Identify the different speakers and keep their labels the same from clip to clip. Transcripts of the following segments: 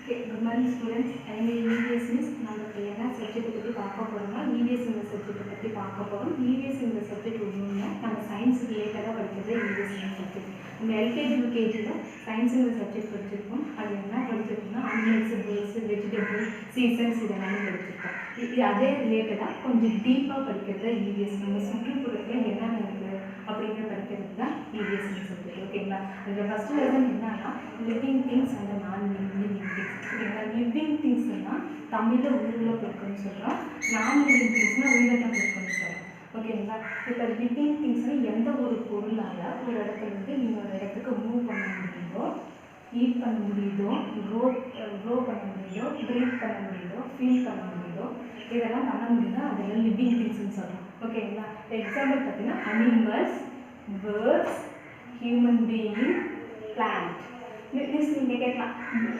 Speaker 1: Good morning students. I am EVS Miss. நம்ம என்ன subject பற்றி பார்க்க போகிறோம்னா EVS இந்த சப்ஜெக்ட் பற்றி பார்க்க போகிறோம். EVS இந்த சப்ஜெக்ட் ஒன்றுங்க நம்ம சயின்ஸ் ரிலேட்டடாக படிக்கிறது EVS இந்த சப்ஜெக்ட். நம்ம எல்கேஜி யூகேஜியில் சயின்ஸ் இந்த சப்ஜெக்ட் படிச்சிருக்கோம். அது என்ன படிச்சிருக்கோம்னா அனிமல்ஸ், பேர்ட்ஸ், வெஜிடபிள், சீசன்ஸ் இதெல்லாம் படிச்சிருக்கோம். இது அதே ரிலேட்டடாக கொஞ்சம் டீப்பாக படிக்கிறது EVS. நம்ம சுற்றுப்புறத்தில் என்னென்ன இருக்குது அப்படிங்கிற படிக்கிறது தான் EVS இந்த சப்ஜெக்ட். ஓகேங்களா? அதில் ஃபஸ்ட்டு லெசன் என்னன்னா living things and non living things. ஓகேங்களா? லிவிங் திங்ஸ்னால் தமிழில் உயிருள்ள பொருட்கள்னு சொல்கிறோம். நான் லிவிங் திங்ஸ்னால் உயிரற்ற பொருட்கள்னு சொல்கிறோம். ஓகேங்களா? இப்போ லிவிங் திங்ஸ்னால் எந்த ஒரு பொருளால் ஒரு இடத்துலேருந்து இன்னொரு இடத்துக்கு மூவ் பண்ண முடியுதோ, ஈட் பண்ண முடியுதோ, க்ரோ பண்ண முடியுதோ, ப்ரீத் பண்ண முடியுதோ, ஃபீல் பண்ண முடியுதோ, இதெல்லாம் பண்ண முடியுதோ அதெல்லாம் லிவிங் திங்ஸ்ன்னு சொல்கிறோம். ஓகேங்களா? எக்ஸாம்பிள் பார்த்தீங்கன்னா animals, birds, human being, plant. நீங்கள் கேட்கலாம்,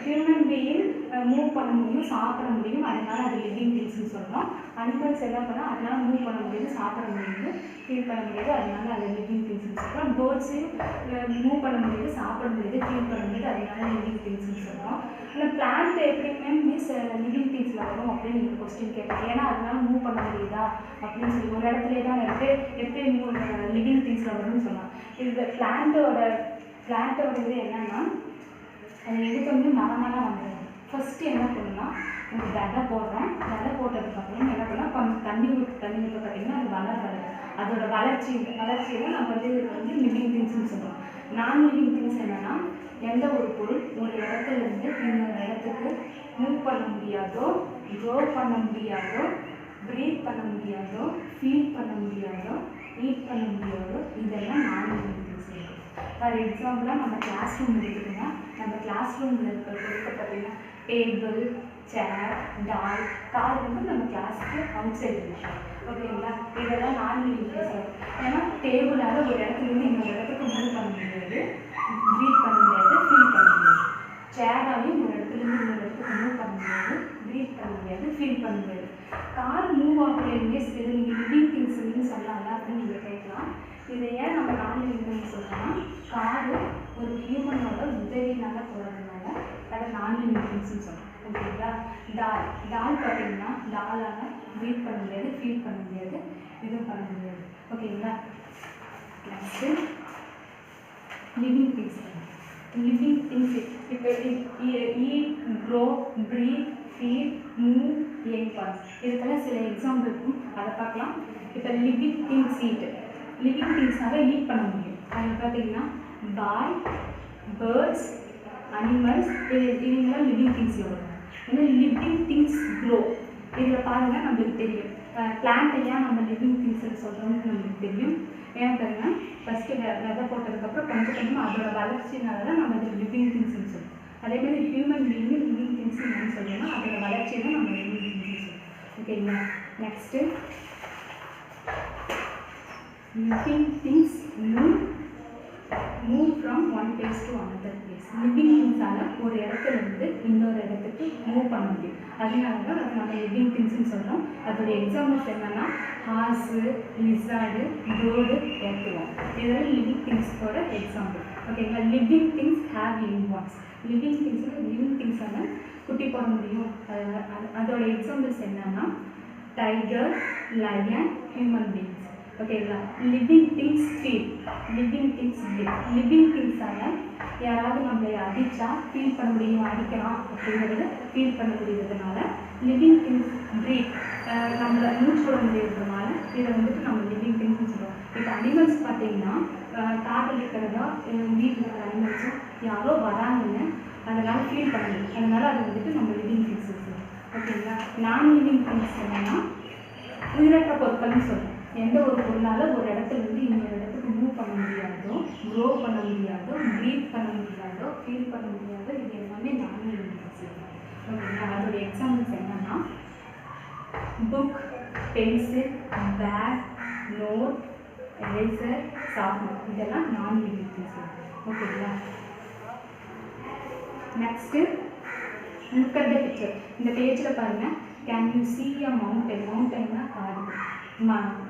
Speaker 1: ஹியூமன் பீயிங் மூவ் பண்ண முடியும், சாப்பிட முடியும், அதனால அது லிவிங் திங்ஸ்ன்னு சொல்கிறோம். அனிமல்ஸ் என்ன பண்ணால் அதனால மூவ் பண்ண முடியுது, சாப்பிட முடியுது, ஃபீல் பண்ண முடியுது, அதனால அது லிவிங் திங்ஸ்ன்னு சொல்கிறோம். பேர்ட்ஸு மூவ் பண்ண முடியுது, சாப்பிட முடியுது, ஃபீல் பண்ண முடியுது, அதனால லிவிங் திங்ஸ்ன்னு சொல்கிறோம். ஆனால் பிளான்ட் எப்படியுமே மீன்ஸ் லிவிங் திங்ஸில் வரும் அப்படின்னு நீங்கள் கொஸ்டின் கேட்கலாம். ஏன்னா அதனால மூவ் பண்ண முடியுதா அப்படின்னு சொல்லி ஒரு இடத்துல தான் எப்படி லிவிங் திங்ஸில் வரும்னு சொன்னோம். இது பிளான்ட்டோட இது என்னன்னா அது எடுத்தோடனே மரமெல்லாம் வந்துடுது. ஃபஸ்ட்டு என்ன பண்ணணும்னா நம்ம விதை போடுறோம். விதை போட்டதுக்கப்புறம் என்ன பண்ணால் கொஞ்சம் தண்ணி ஊற்றி பார்த்தீங்கன்னா அது வளர்றது. அதோட வளர்ச்சியில் நம்ம வந்து லிவிங் திங்ஸ்ன்னு சொல்கிறோம். நான் லிவிங் திங்ஸ் என்னென்னா எந்த ஒரு பொருள் ஒரு இடத்துலேருந்து இன்னொரு இடத்துக்கு மூவ் பண்ண முடியாதோ, க்ரோ பண்ண முடியாதோ, ப்ரீத் பண்ண முடியாதோ, ஃபீல் பண்ண முடியாதோ, ஈட் பண்ண முடியாதோ, இதெல்லாம் நான் லிவிங் திங்ஸ் இருக்குது. ஃபார் எக்ஸாம்பிளாக நம்ம கிளாஸ் ரூம் எடுத்துக்கோங்க. நம்ம கிளாஸ் ரூமில் இருக்கிற பொருட்கள் பார்த்தீங்கன்னா டேபிள், சேர், கார் வந்து நம்ம கிளாஸுக்கு அவுட் சைடு விஷயம். ஓகேங்களா? இதெல்லாம் நான் லிவிங் திங்ஸ். ஏன்னா டேபிளால் ஒரு இடத்துலேருந்து இன்னொரு இடத்துக்கு மூவ் பண்ண முடியாது, ப்ரீத் பண்ண முடியாது, ஃபீல் பண்ண முடியாது. சேராலையும் ஒரு இடத்துலேருந்து இன்னொரு இடத்துக்கு மூவ் பண்ண முடியாது, ப்ரீத் பண்ண முடியாது, ஃபீல் பண்ண முடியாது. கார் மூவ் ஆகலையுமே இது நீங்கள் லிவிங் திங்ஸ்ன்னு சொல்லலாம் அப்படின்னு நீங்கள் கேட்கலாம். இதை ஏன் நம்ம நான் லிவிங் திங்ஸ் சொல்கிறோம்னா காரு ஒரு ஹியூமனோட உதவினால போகிறதுனால அதை நான் லிவிங் திங்ஸ்ன்னு சொல்கிறோம். ஓகேங்களா? டால் பார்த்தீங்கன்னா டாலால் ப்ரீத் பண்ண முடியாது, ஃபீல் பண்ண முடியாது, இதுவும் பண்ண முடியாது. ஓகேங்களா? Next living things. Living things இப்போ eat, grow, breathe, feel, move, living parts. இதுக்கெல்லாம் சில எக்ஸாம்பிள் இருக்கும், அதை பார்க்கலாம். இப்போ லிவிங் திங்ஸ் லிவிங் திங்ஸ்னால ஈட் பண்ண முடியும். அதில் பார்த்தீங்கன்னா பாய், பேர்ட்ஸ், அனிமல்ஸ் இவங்கெல்லாம் லிவிங் திங்ஸில் வரும். ஏன்னா லிவிங் திங்ஸ் க்ரோ. இதில் பாருங்கள் நம்மளுக்கு தெரியும் பிளான்ட்டை ஏன் நம்ம லிவிங் திங்ஸ்ன்னு சொல்கிறோம்னு நம்மளுக்கு தெரியும். ஏன் பாருங்கள் ஃபஸ்ட்டு விதை போட்டதுக்கப்புறம் கொஞ்சம் கொஞ்சமாக அதோட வளர்ச்சினால தான் நம்ம இது லிவிங் திங்ஸ்ன்னு சொல்லுவோம். அதேமாதிரி ஹியூமன் பீயிங் லிவிங் திங்ஸ் என்னன்னு சொல்கிறோம்னா அதோட வளர்ச்சி தான் நம்ம லிவிங் திங்ஸ்ன்னு சொல்லுவோம். ஓகேங்களா? Next living things move from one place to another place. Living திங்ஸால் ஒரு இடத்துலேருந்து இன்னொரு இடத்துக்கு மூவ் பண்ண முடியும். அதனால தான் அதை நம்ம லிவிங் திங்ஸ்ன்னு சொல்கிறோம். அதோடைய எக்ஸாம்பிள்ஸ் என்னென்னா ஹார்ஸு, லிசார்டு, பேர்டு, ஏற்றுவோம். இதெல்லாம் லிவிங் திங்ஸோட எக்ஸாம்பிள். ஓகேங்களா? Living things have living parts. Living திங்ஸால் குட்டி போட முடியும். அதோட எக்ஸாம்பிள்ஸ் என்னென்னா டைகர், லயன், ஹியூமன் பீயிங்ஸ். ஓகேங்களா? Living things feel. லிவிங் திங்ஸால் யாராவது நம்மளை அடித்தா ஃபீல் பண்ண முடியும், அடிக்கலாம் அப்படிங்கிறது ஃபீல் பண்ண முடியறதுனால லிவிங் திங்ஸ் ப்ரீத். நம்மளை மூச்சு விட முடியறதுனால இதை வந்துட்டு நம்ம லிவிங் திங்ஸ்ன்னு சொல்லுவோம். இப்போ அனிமல்ஸ் பார்த்தீங்கன்னா காட்டில் இருக்கிறதா வீட்டில் இருக்கிற அனிமல்ஸும் யாரோ வராங்கன்னு அதனால் ஃபீல் பண்ண முடியும். அதனால் அது வந்துட்டு நம்ம லிவிங் திங்ஸ் சொல்லுவோம். ஓகேங்களா? நான் லிவிங் திங்ஸ் என்னன்னா உயிரற்ற பொருட்கள்னு சொல்லுவோம். எந்த ஒரு பொருளால் ஒரு இடத்துலேருந்து இன்னொரு இடத்துக்கு மூவ் பண்ண முடியாதோ, க்ரோ பண்ண முடியாதோ, ப்ரீத் பண்ண முடியாதோ, ஃபீல் பண்ண முடியாதோ, இது எல்லாமே நான் லிவிங் திங்ஸ். ஓகேங்களா? அதோட எக்ஸாம்பிள்ஸ் என்னன்னா book, pencil, bag, note, eraser, sharpener இதெல்லாம் நான் லிவிங் திங்ஸ். ஓகேங்களா? Next look at the picture. இந்த பேஜில் பாருங்கள். Can you see a mountain? மவுண்டன்னா காடு,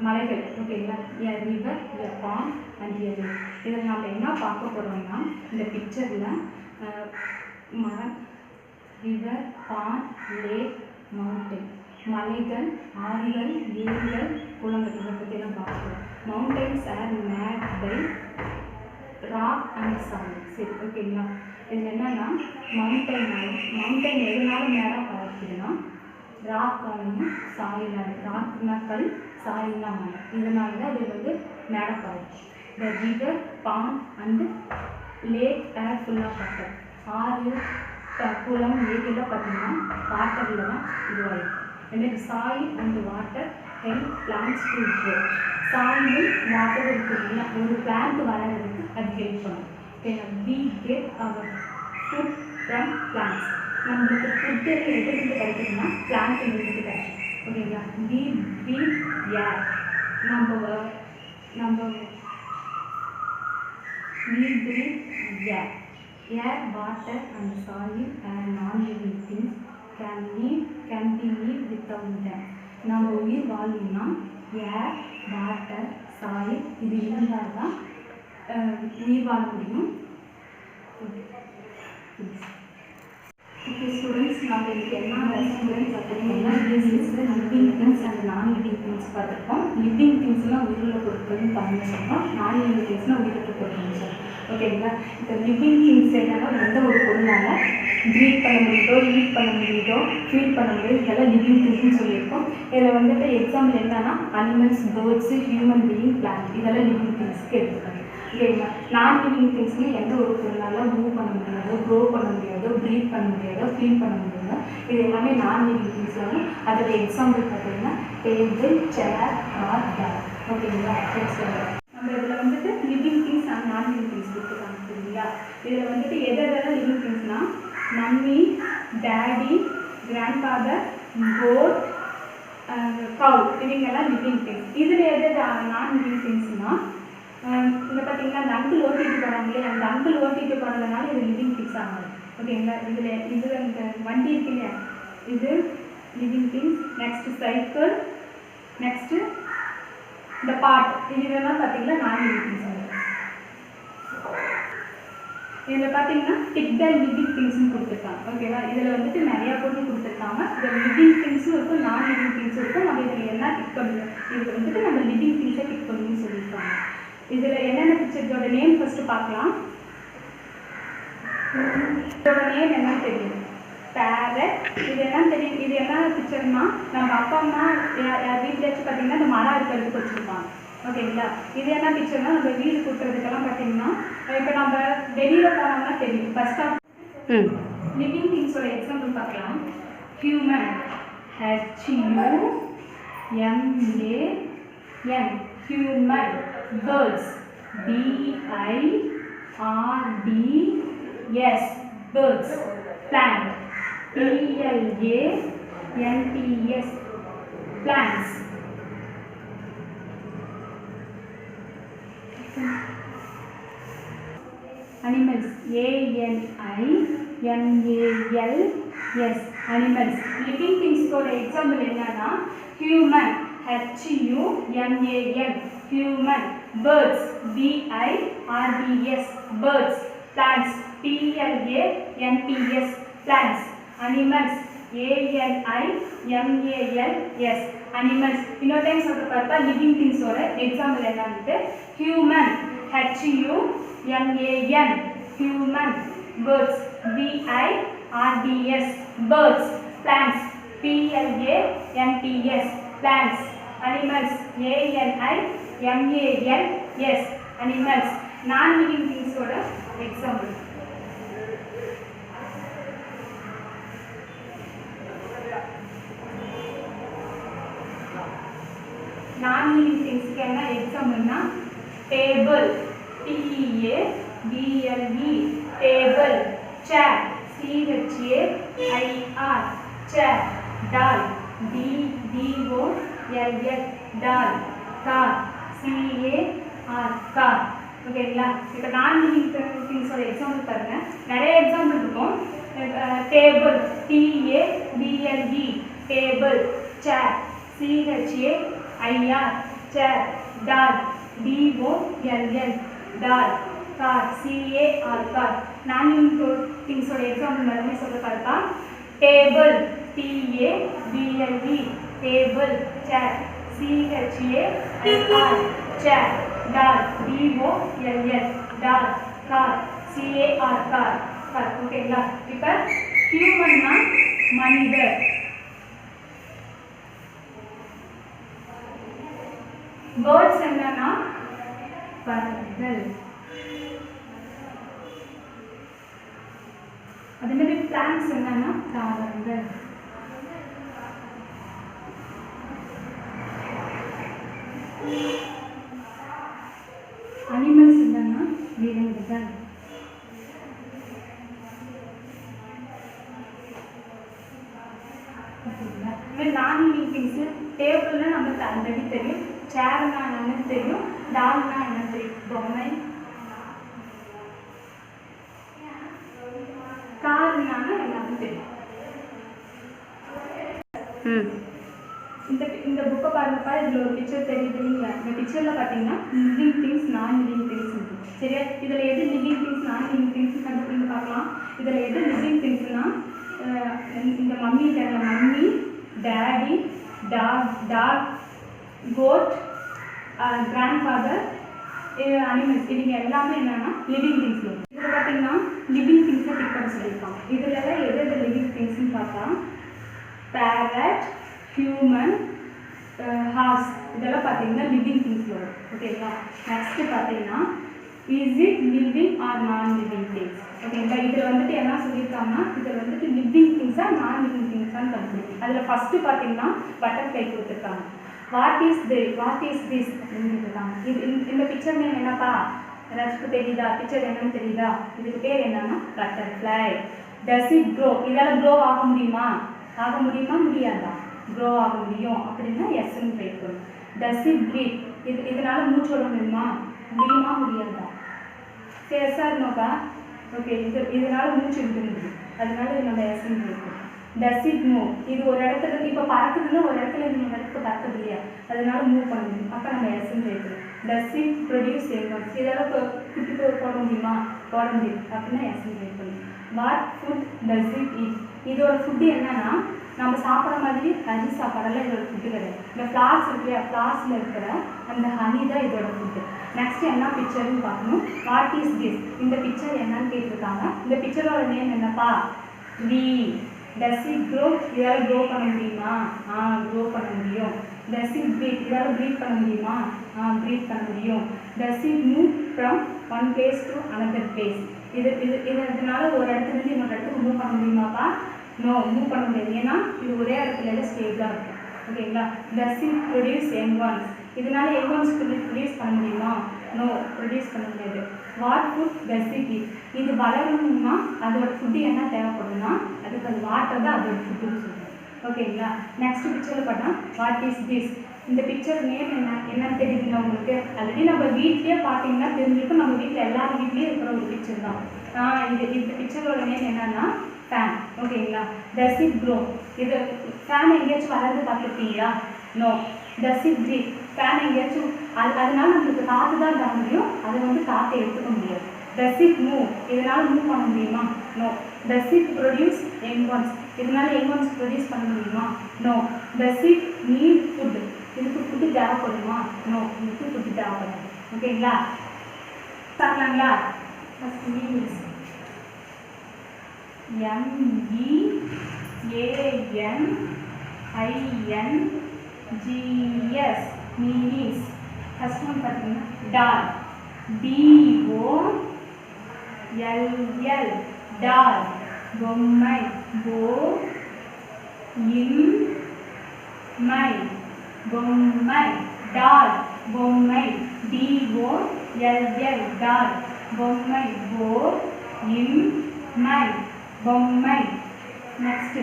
Speaker 1: மலைகள். ஓகேங்களா? A river, a pond and a lake. இதில் நம்ம என்ன பார்க்க போகிறோம்னா இந்த பிக்சரில் ரிவர், பாண்ட், லேக், மவுண்டைன். மலைகள், ஆறுகள், ஏரிகள், குளங்கள் இதை பற்றிலாம் பார்க்கலாம். Mountains are made by rock and soil. சரி, ஓகேங்களா? இது என்னன்னா மவுண்டைன் எதனால மேடாக பார்க்குதுன்னா ராக்காலையும் சாயிலாக. ராக்னா கல், சாயில்னா மலை. இதனால தான் இது வந்து மேடாக பார்க்குது. The river, pond and lake are full of water. ஆறு, குளம், ஏரியில் பார்த்தீங்கன்னா வாட்டரில் தான் இதுவாகிருக்கும். and soil and water help plants to grow. Soil water இருக்குதுன்னா ஒரு plant வளர்றதுக்கு அது ஹெல்ப் பண்ணும். we get our food from plants. நம்மளுக்கு ஃபுட் எதுலேருந்து கிடைக்குதுன்னா பிளான்ட்லேருந்து கிடைக்கும். ஓகேங்களா? we breathe air. we breathe air. Air, water and soil are non-living things. can be live without them. நம்ம உயிர் வாழணும்னா ஏர், வாட்டர், சாயில் இது இருந்தால் தான் உயிர் வாழ முடியும். ஓகே ஸ்டூடெண்ட்ஸ், நம்ம இதுக்கு என்ன ஸ்டூடெண்ட்ஸ் பார்த்தீங்கன்னா living things and non living things பார்த்துருக்கோம். லிவிங் திங்ஸ்லாம் உயிருள்ள பொருட்கள்னு தமிழ் சொல்கிறோம். நான் லிவிங் திங்ஸ்னால் உயிரற்ற பொருட்கள்னு சொல்கிறோம். ஓகேங்களா? இப்போ லிவிங் திங்ஸ் என்னன்னா எந்த ஒரு பொருளால் ப்ரீத் பண்ண முடியுதோ, ஈட் பண்ண முடியுதோ, ஃபீல் பண்ண முடியுதோ, இதெல்லாம் லிவிங் திங்ஸ்னு சொல்லியிருக்கோம். இதில் வந்துட்டு எக்ஸாம்பிள் என்னன்னா animals, birds, human being, plant இதெல்லாம் லிவிங் திங்ஸ்க்கு எடுத்துக்காங்க. ஓகேங்களா? நான் லிவிங் திங்ஸ்னு எந்த ஒரு பொருளால் மூவ் பண்ண முடியாதோ, க்ரோ பண்ண முடியாதோ, ப்ரீத் பண்ண முடியாதோ, ஃபீல் பண்ண முடியாதோ இது எல்லாமே நான் லிவிங் திங்ஸ் ஆகும். அதோட எக்ஸாம்பிள் பார்த்தீங்கன்னா டேபிள், சேர், கார், பேக். ஓகேங்களா? நம்ம இதில் வந்துட்டு living things and non living things கொடுத்துருக்காங்க. சரிங்களா? இதில் வந்துட்டு எதெல்லாம் லிவிங் திங்ஸ்னால் mummy, daddy, grandfather, goat, cow இவங்கெல்லாம் லிவிங் திங்ஸ். இதில் எது நான் லிவிங் திங்ஸ்னால் இங்கே பார்த்தீங்கன்னா அந்த அங்கிள் ஓட்டிட்டு போகிறாங்களே, அந்த அங்கிள் ஓட்டிட்டு போகிறதுனால இது லிவிங் திங்ஸ் ஆகாது. ஓகேங்களா? இதில் இந்த வண்டி இருக்கு இல்லையா, இது living things. Next cycle, next இந்த பாட் இதெல்லாம் பார்த்தீங்கன்னா நான் லிவிங் திங்ஸ். இதில் பார்த்தீங்கன்னா டிக் த லிவிங் திங்ஸ்னு கொடுத்துருக்காங்க. ஓகேவா? இதில் வந்துட்டு நிறையா பொருள் கொடுத்துருக்காங்க. இதில் லிவிங் திங்ஸும் இருக்கும், நான் லிவிங் திங்ஸும் இருக்கும். நம்ம இதில் என்ன டிக் பண்ணுவோம், இதில் வந்துட்டு நம்ம லிவிங் திங்ஸை டிக் பண்ணணும்னு சொல்லியிருக்காங்க. இதில் என்னென்ன பிக்சர், இதோட நேம் ஃபஸ்ட்டு பார்க்கலாம். இதோட நேம் என்னன்னு தெரியும், பேரட். இது என்னன்னு தெரியும், இது என்ன பிக்சர்னா நம்ம அப்பா அம்மா யார் வீட்டிலேயாச்சும் பார்த்தீங்கன்னா இந்த மரம் இருக்கிறதுக்கு வச்சுருப்பாங்க. ஓகேங்களா? இது என்ன பிக்சர்னா நம்ம வீடு கூட்டுறதுக்கெல்லாம் பார்த்தீங்கன்னா இப்போ நம்ம வெளியில் போனோம்னா தெரியும். ஃபர்ஸ்ட் ஆஃப் லிவிங் திங்ஸோட எக்ஸாம்பிள் பார்க்கலாம். Human, HUMAN, human. Birds, BIRDS, birds. Plant, PLANTS, plants. Animals, ANIMALS, animals. Living things for example என்னன்னா human, HUMAN, human. Birds, BIRDS, birds. Plants, PLANTS, plants. Animals, ANIMALS, animals. இன்னொரு time சொல்ற பார்த்தா living திங்ஸோட example என்னன்னு human, HUMAN, human. Birds, BIRDS, birds. Plants, PLANTS, plants. Animals, ANIMALS, animals. Non-living things ஓட example. non-living things க்கு என்ன எக்ஸாம்பிள்னா table, TABLE, table. chair, CHAIR, chair. doll, DOLL, doll. car, CAR, car. ஓகேங்களா? இப்போ நான் living திங்ஸோட example பாருங்க. நிறைய எக்ஸாம்பிள் இருக்கும். Table, TABLE, table. Chair, CHAIR, chair. doll, DOLL, doll. Car CAR car non living திங்ஸோட எக்ஸாம்பிள் மறுபடியும் சொல்ல பார்த்தா table TABLE table chair CHAIR chair doll DOLL doll car CAR car ஓகேங்களா இப்போ ஹியூமன்னா மனிதர் பேர்ட்ஸ் என்னன்னா பறவைகள் அதே மாதிரி பிளான்ட்ஸ் என்னன்னா தாவரங்கள் அனிமல்ஸ் என்னன்னா விலங்குகள் நான் லிவிங் திங்ஸ் டேபிள்னா நமக்கு ஆல்ரெடி தெரியும் சேர்னா என்னன்னு தெரியும் டால்னா என்ன தெரியும் பொம்மை கார்னா எல்லாமே தெரியும் இந்த புக்கை பாருங்கப்பா இதில் ஒரு பிக்சர் தெரியுது இல்லைங்களா இந்த பிக்சரில் பார்த்தீங்கன்னா living things non living things இருக்குது சரியா இதில் எது living things non living things கண்டுபிடிங்க பார்க்கலாம் இதில் எது லிவிங் திங்ஸ்னா இந்த mummy daddy dog goat grandfather animals இவங்க எல்லாமே என்னன்னா லிவிங் திங்ஸ் இதில் பார்த்தீங்கன்னா லிவிங் திங்ஸை பிக் பண்ண சொல்லியிருக்காங்க இதில் எது லிவிங் திங்ஸ்ன்னு பார்த்தா பேரட் ஹியூமன் ஹார்ஸ் இதெல்லாம் பார்த்தீங்கன்னா லிவிங் திங்ஸ் வரும் ஓகேங்களா நெக்ஸ்ட்டு பார்த்தீங்கன்னா இஸ் இட் லிவிங் ஆர் நான் லிவிங் திங்ஸ் ஓகேங்களா இதில் வந்துட்டு என்ன சொல்லியிருக்காங்கன்னா இதில் வந்துட்டு லிவிங் திங்ஸாக நான் லிவிங் திங்ஸான்னு கண்டுபிடிக்கும் அதில் ஃபஸ்ட்டு பார்த்தீங்கன்னா பட்டர்ஃப்ளை கொடுத்துருக்காங்க வாட் இஸ் திஸ் அப்படின்னு இருக்காங்க இந்த பிக்சர் நேம் என்னப்பா ஏதாச்சும் தெரியுதா பிக்சர் என்னன்னு தெரியுதா இதுக்கு பேர் என்னன்னா பட்டர்ஃப்ளை டஸ் இட் க்ரோ இதால் க்ரோ ஆக முடியுமா முடியாதா க்ரோ ஆக முடியும் அப்படின்னா எஸ்ன்னு ட்ரை பண்ணும் டஸ் இட் ப்ரீத் இதனால மூச்சு விட முடியுமா முடியாதா சரி சார் நோக்கா ஓகே இதனால மூச்சு விட முடியும் அதனால நம்ம எஸ்ன்னு ட்ரை பண்ணும் டஸ் இட் மூவ் இது ஒரு இடத்துல இப்போ பறக்குதுன்னா ஒரு இடத்துல இன்னொரு இடத்துக்கு பறக்குது இல்லையா அதனால மூவ் பண்ண முடியும் அப்போ நம்ம எஸ்ன்னு ட்ரை பண்ணும் டஸ் இட் ப்ரொடியூஸ் எங்கன்ஸ் இதெல்லாம் குட்டி போட முடியுமா போட முடியும் அப்படின்னா எஸ்ன்னு ட்ரை பண்ணும் what food does it eat இதோட ஃபுட்டு என்னன்னா நம்ம சாப்பிட்ற மாதிரி ஹனி சாப்பாடெல்லாம் இதோட ஃபுட்டு கிடையாது இந்த ஃப்ளார்ஸ் இருக்கு இல்லையா ஃப்ளார்ஸில் இருக்கிற அந்த ஹனி தான் இதோட ஃபுட்டு நெக்ஸ்ட் என்ன பிக்சர்னு பார்க்கணும் வாட் இஸ் திஸ் இந்த பிக்சர் என்னன்னு கேட்டிருக்காங்க இந்த பிக்சரோட நேம் என்னப்பா ட்ரீ டஸ் இட் க்ரோ இதால் க்ரோ பண்ண முடியுமா க்ரோ பண்ண முடியும் டஸ் இட் ப்ரீத் இதால் ப்ரீத் பண்ண முடியுமா ப்ரீத் பண்ண முடியும் டஸ் it move from one place to another place இதனால ஒரு இடத்துலேருந்து இன்னொரு இடத்துக்கு மூவ் பண்ண முடியுமாப்பா நோ மூவ் பண்ண முடியாது ஏன்னா இது ஒரே இடத்துல ஸ்டேபிளாக இருக்கும் ஓகேங்களா டஸ் இட் ப்ரொடியூஸ் என்வான்ஸ் இதனால என்வான்ஸ் ப்ரொடியூஸ் பண்ண முடியுமா நோ ப்ரொடியூஸ் பண்ண முடியாது what food does it eat இது வளரணும்னா அதோட ஃபுட்டு என்ன தேவைப்படும்னா அதுக்கு அது வாட்டர் தான் அதோட ஃபுட்டுன்னு சொல்லுவோம் ஓகேங்களா நெக்ஸ்ட் பிக்சரில் பார்த்தா வாட் இஸ் திஸ் இந்த பிக்சர் நேம் என்னன்னு தெரியுதுங்களா உங்களுக்கு ஆல்ரெடி நம்ம வீட்லேயே பார்த்தீங்கன்னா தெரிஞ்சிருக்கும் நம்ம வீட்டில் எல்லார் வீட்லேயும் இருக்கிற ஒரு பிக்சர் தான் இந்த பிக்சரோட நேம் என்னன்னா ஃபேன் ஓகேங்களா டஸ் இட் க்ரோ இது ஃபேன் எங்கேயாச்சும் வளர்ந்து பார்த்துருக்கீங்களா no does it breathe fan எங்கேயாச்சும் அதனால நம்மளுக்கு காற்று தான் தர முடியும் அதை வந்து காற்றை எடுத்துக்க முடியாது டஸ் இட் மூவ் இதனால் மூவ் பண்ண முடியுமா no does it produce young ones இதனால் என்வான்ஸ் ப்ரொடியூஸ் பண்ண முடியுமா no does it need food இதுக்கு ஃபுட்டு தேவைப்படுமா நோ இதுக்கு ஃபுட்டு தேவைப்படாது ஓகேங்களா பார்க்கலாங்களா first means MEANINGS meanings first one பார்த்தீங்கன்னா டால் DOLL டால் பொம்மை BOMMை பொம்மை டால் பொம்மை DOLL டால் பொம்மை BOMMை பொம்மை நெக்ஸ்ட்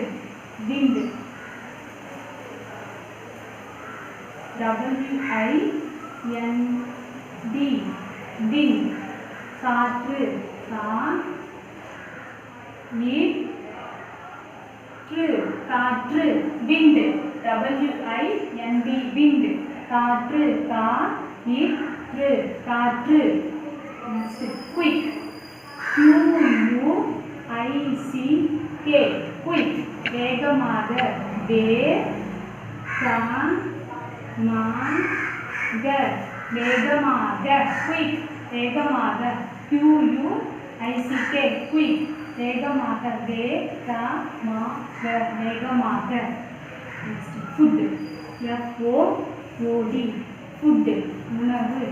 Speaker 1: விண்ட் WIND விண்ட் காற்று காற்று விண்ட் WIND விண்ட் காற்று காற்று next quick, Q-U-I-C-K, quick, வேகமாக, வேகமாக, quick, வேகமாக, Q-U-I-C-K, quick, வேகமாக, வேகமாக. Next food, F-O-O-D, food, உணவு,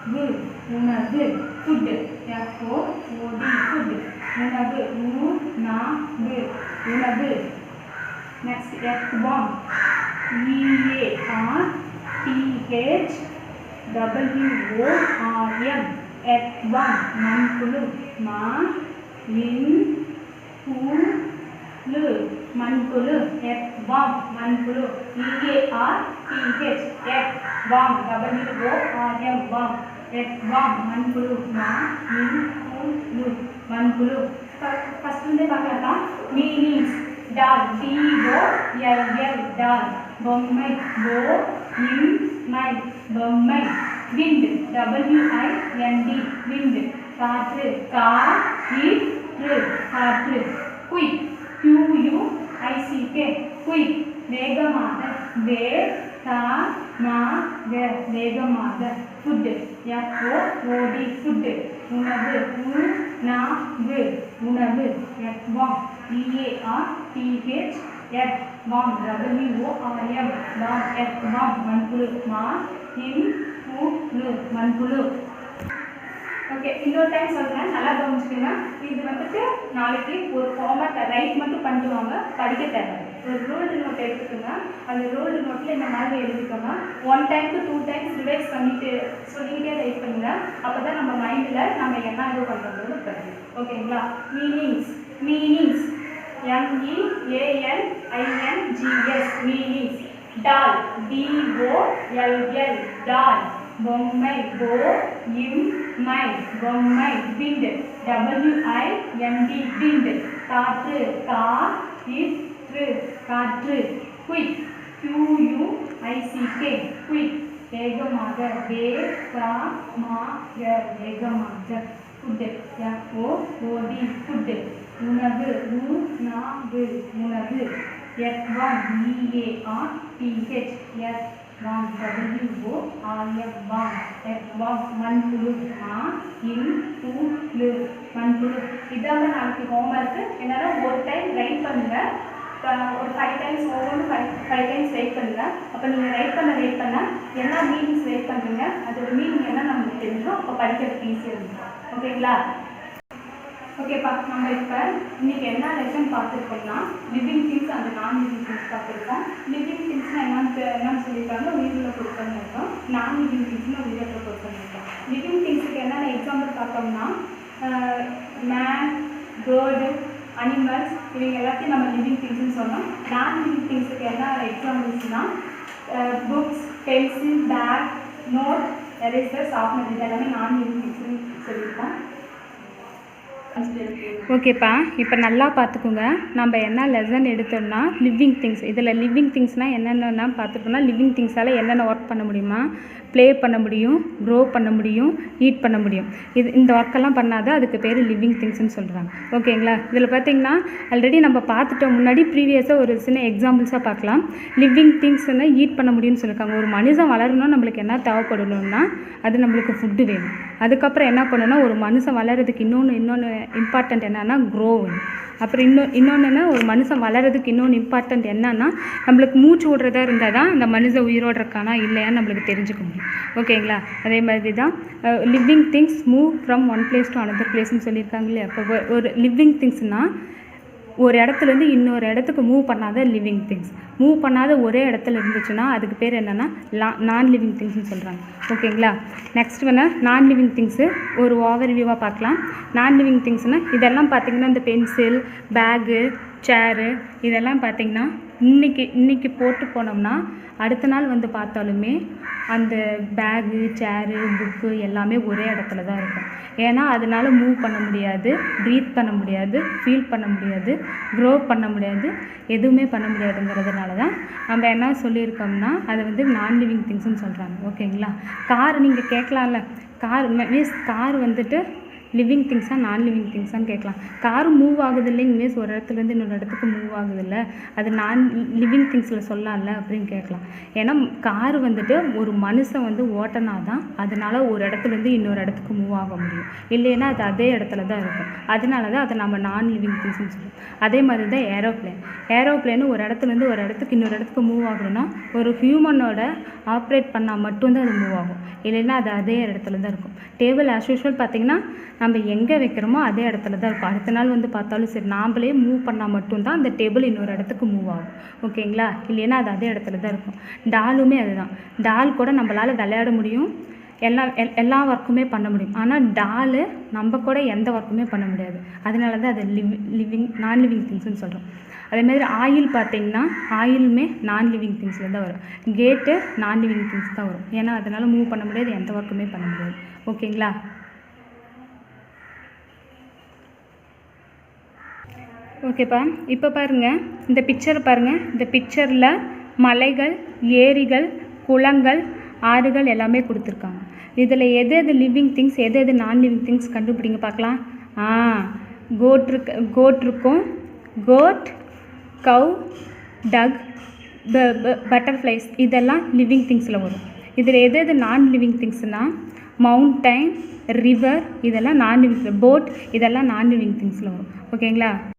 Speaker 1: உணவு, food, F-O-O-D, food, உணவு. Next earthworm, E-A-R-T-H-W-O-R-M, earthworm, மண்புழு, மண்புழு, earthworm, மண்புழு, E-A-R-T-H, earthworm, W-O-R-M, worm, earthworm, மண்புழு, மண்புழு. ஃபர்ஸ்ட் வந்து பார்க்கலாம் மீனிங்ஸ். டால், D-O-L-L, டால், பொம்மை, பொம்மை, விண்ட், W-I-N-D, விண்ட், காற்று, காற்று, குயிக், Q-U-I-C-K, குயிக், வேகமாக, வேகமாக, ஃபுட், F-O-O-D, ஃபுட், உணவு, உணவு, earthworm, E-A-R-T-H, earthworm, W-O-R-M, worm, earthworm, மண்புழு, மண்புழு. ஓகே, இன்னொரு டைம் சொல்கிறேன், நல்லா கவனிச்சுக்கோங்க. இது வந்துட்டு நாளைக்கு ஒரு ஃபார்மேட் ரைட் மட்டும் பண்ணிட்டு வாங்க, படிக்க தேவை. ஒரு ரூல்டு நோட் எடுத்துக்கோங்க. அந்த ரூல்டு நோட்டில் இந்த மாதிரி எழுதிக்கோங்க. 1 டைம் to 2 டைம்ஸ் ரிவைஸ் பண்ணிட்டு சொல்லிக்கிட்டே ரைட் பண்ணுங்க. அப்போ தான் நம்ம மைண்டில் நம்ம என்ன இது பண்ணுறது தெரியும். ஓகேங்களா? Meanings, M-E-A-N-I-N-G-S, meanings. டால், D-O-L-L, டால், பொம்மை, பொம்மை, விண்ட், W-I-N-D, விண்ட், காற்று, காற்று, குயிக், Q-U-I-C-K, குயிக், வேகமாக, வேகமாக, ஃபுட், F-O-O-D, ஃபுட், உணவு, உணவு, earthworm, E-A-R-T-H, earthworm, W-O-R-M, worm, earthworm, மண்புழு, மண்புழு. இதாங்க நாளைக்கு ஹோம்ஒர்க்கு. என்னால் ஒரு டைம் ரைட் பண்ணுங்க. ஒரு 5 டைம்ஸ் ஒவ்வொன்று 5 டைம்ஸ் ரைட் பண்ணுங்க. அப்போ நீங்கள் ரைட் பண்ண என்ன மீனிங்ஸ் ரைட் பண்ணுறீங்க, அதோட மீனிங் என்ன நமக்கு தெரிஞ்சும் அப்போ படிக்கிறதுக்கு ஈஸியாக இருக்கும். ஓகேங்களா? ஓகேப்பா, நம்ம இப்போ இன்றைக்கி என்ன லெசன் பார்த்துருக்கோம்னா living things and non living things பார்த்துருக்கோம். லிவிங் திங்ஸ்னால் என்னன்னு சொல்லியிருக்காங்க, உயிரில் பொருட்கள்னு இருக்கும். நான் லிவிங் திங்ஸ்னால் உயிரற்ற பொருட்கள்னு இருக்கும். லிவிங் திங்ஸுக்கு என்னென்ன எக்ஸாம்பிள் பார்த்தோம்னா மேன், பேர்டு, அனிமல்ஸ், இவங்க எல்லாத்தையும் நம்ம லிவிங் திங்ஸ்னு சொன்னோம். நான் லிவிங் திங்ஸுக்கு என்ன எக்ஸாம்பிள்ஸ்னால் books, pencil, bag, note, eraser, sharpener, இது எல்லாமே நான் லிவிங் திங்ஸ்னு சொல்லியிருக்கோம். ஓகேப்பா, இப்போ நல்லா பார்த்துக்கோங்க. நம்ம என்ன லெசன் எடுத்தோம்னா லிவிங் திங்ஸ். இதில் லிவிங் திங்ஸ்னால் என்னென்னா பார்த்துட்டோம்னா லிவிங் திங்ஸால் என்னென்ன ஒர்க் பண்ண முடியுமா, ப்ளே பண்ண முடியும், க்ரோ பண்ண முடியும், ஈட் பண்ண முடியும். இந்த ஒர்க்கெல்லாம் பண்ணாதான் அதுக்கு பேர் லிவிங் திங்ஸ்னு சொல்கிறாங்க. ஓகேங்களா? இதில் பார்த்திங்கன்னா ஆல்ரெடி நம்ம பார்த்துட்டோம். முன்னாடி ப்ரீவியஸாக ஒரு சின்ன எக்ஸாம்பிள்ஸாக பார்க்கலாம். லிவிங் திங்ஸ்ன்னு ஈட் பண்ண முடியும்னு சொல்லியிருக்காங்க. ஒரு மனுஷன் வளரணும்னா நம்மளுக்கு என்ன தேவைப்படணும்னா அது நம்மளுக்கு ஃபுட்டு வேணும். அதுக்கப்புறம் என்ன பண்ணணும்னா ஒரு மனுஷன் வளர்கிறதுக்கு இன்னொன்று இம்பார்ட்டண்ட் என்னென்னா க்ரோ வேணும். அப்புறம் இன்னொன்றுன்னா ஒரு மனுஷன் வளர்கிறதுக்கு இன்னொன்று இம்பார்ட்டண்ட் என்னன்னா நம்மளுக்கு மூச்சு விடுறதா இருந்தால் தான் அந்த மனுஷன் உயிரோடு இருக்கானா இல்லையான்னு நம்மளுக்கு தெரிஞ்சுக்க முடியும். ஓகேங்களா? அதே மாதிரி தான் living things move from one place to another பிளேஸ்ன்னு சொல்லியிருக்காங்க இல்லையா? இப்போ ஒரு லிவிங் திங்ஸ்னால் ஒரு இடத்துலேருந்து இன்னொரு இடத்துக்கு மூவ் பண்ணாத லிவிங் திங்ஸ். மூவ் பண்ணாத ஒரே இடத்துல இருந்துச்சுன்னா அதுக்கு பேர் என்னென்னா நான் லிவிங் திங்ஸ்னு சொல்கிறாங்க. ஓகேங்களா? நெக்ஸ்ட் நான் லிவிங் திங்ஸு ஒரு ஓவர் வியூவாக பார்க்கலாம். நான் லிவிங் திங்ஸ்னால் இதெல்லாம் பார்த்திங்கன்னா இந்த பென்சில், பேகு, சேரு இதெல்லாம் பார்த்திங்கன்னா இன்றைக்கி போட்டு போனோம்னா அடுத்த நாள் வந்து பார்த்தாலுமே அந்த பேகு, சேரு, புக்கு எல்லாமே ஒரே இடத்துல தான் இருக்கும். ஏன்னா அதனால் மூவ் பண்ண முடியாது, ப்ரீத் பண்ண முடியாது, ஃபீல் பண்ண முடியாது, க்ரோ பண்ண முடியாது, எதுவுமே பண்ண முடியாதுங்கிறதுனால தான் நம்ம என்ன சொல்லியிருக்கோம்னா அதை வந்து நான் லிவிங் திங்ஸ்ன்னு சொல்கிறாங்க. ஓகேங்களா? கார் நீங்கள் கேட்கலாம்ல, கார் வந்துட்டு லிவிங் திங்ஸாக நான் லிவிங் திங்ஸான்னு கேட்கலாம். கார் மூவ் ஆகுது இல்லைங்க மிஸ், ஒரு இடத்துலேருந்து இன்னொரு இடத்துக்கு மூவ் ஆகுதில்ல, அது நான் லிவிங் திங்ஸில் சொல்லலாம்ல அப்படின்னு கேட்கலாம். ஏன்னா கார் வந்துட்டு ஒரு மனுஷன் வந்து ஓட்டினா தான் அதனால் ஒரு இடத்துலேருந்து இன்னொரு இடத்துக்கு மூவ் ஆக முடியும், இல்லைன்னா அது அதே இடத்துல தான் இருக்கும். அதனால தான் அதை நம்ம நான் லிவிங் திங்ஸ்ன்னு சொல்லுவோம். அதே மாதிரி தான் ஏரோப்ளேனு ஒரு இடத்துலேருந்து ஒரு இடத்துக்கு இன்னொரு இடத்துக்கு மூவ் ஆகணும்னா ஒரு ஹியூமனோட ஆப்ரேட் பண்ணால் மட்டும்தான் அது மூவ் ஆகும், இல்லைன்னா அது அதே இடத்துல தான் இருக்கும். டேபிள் ஆஸ் யூஷுவல் பார்த்திங்கன்னா நம்ம எங்கே வைக்கிறோமோ அதே இடத்துல தான் இருக்கும். அடுத்த நாள் வந்து பார்த்தாலும் சரி, நாம்ளே மூவ் பண்ணால் மட்டும்தான் அந்த டேபிள் இன்னொரு இடத்துக்கு மூவ் ஆகும். ஓகேங்களா? இல்லைன்னா அது அதே இடத்துல தான் இருக்கும். டாலுமே அதுதான். டால் கூட நம்மளால் விளையாட முடியும், எல்லா ஒர்க்குமே பண்ண முடியும். ஆனால் டாலு நம்ம கூட எந்த ஒர்க்குமே பண்ண முடியாது. அதனால தான் அது நான் லிவிங் திங்ஸ்னு சொல்கிறோம். அதேமாதிரி ஆயில் பார்த்திங்கன்னா ஆயிலுமே நான் லிவிங் திங்ஸில் தான் வரும். கேட்டு நான் லிவிங் திங்ஸ் தான் வரும். ஏன்னா அதனால் மூவ் பண்ண முடியாது, எந்த ஒர்க்குமே பண்ண முடியாது. ஓகேங்களா? ஓகேப்பா, இப்போ பாருங்கள், இந்த பிக்சரை பாருங்கள். இந்த பிக்சரில் மலைகள், ஏரிகள், குளங்கள், ஆறுகள் எல்லாமே கொடுத்துருக்காங்க. இதில் எது எது லிவிங் திங்ஸ், எது எது நான் லிவிங் திங்ஸ் கண்டுபிடிங்க பார்க்கலாம். கோட் இருக்கும், கோட், கவ், டக், பட்டர்ஃப்ளைஸ், இதெல்லாம் லிவிங் திங்ஸில் வரும். இதில் எது எது நான் லிவிங் திங்ஸ்னால் மவுண்டைன், ரிவர், இதெல்லாம் நான் லிவிங், போட், இதெல்லாம் நான் லிவிங் திங்ஸில் வரும். ஓகேங்களா?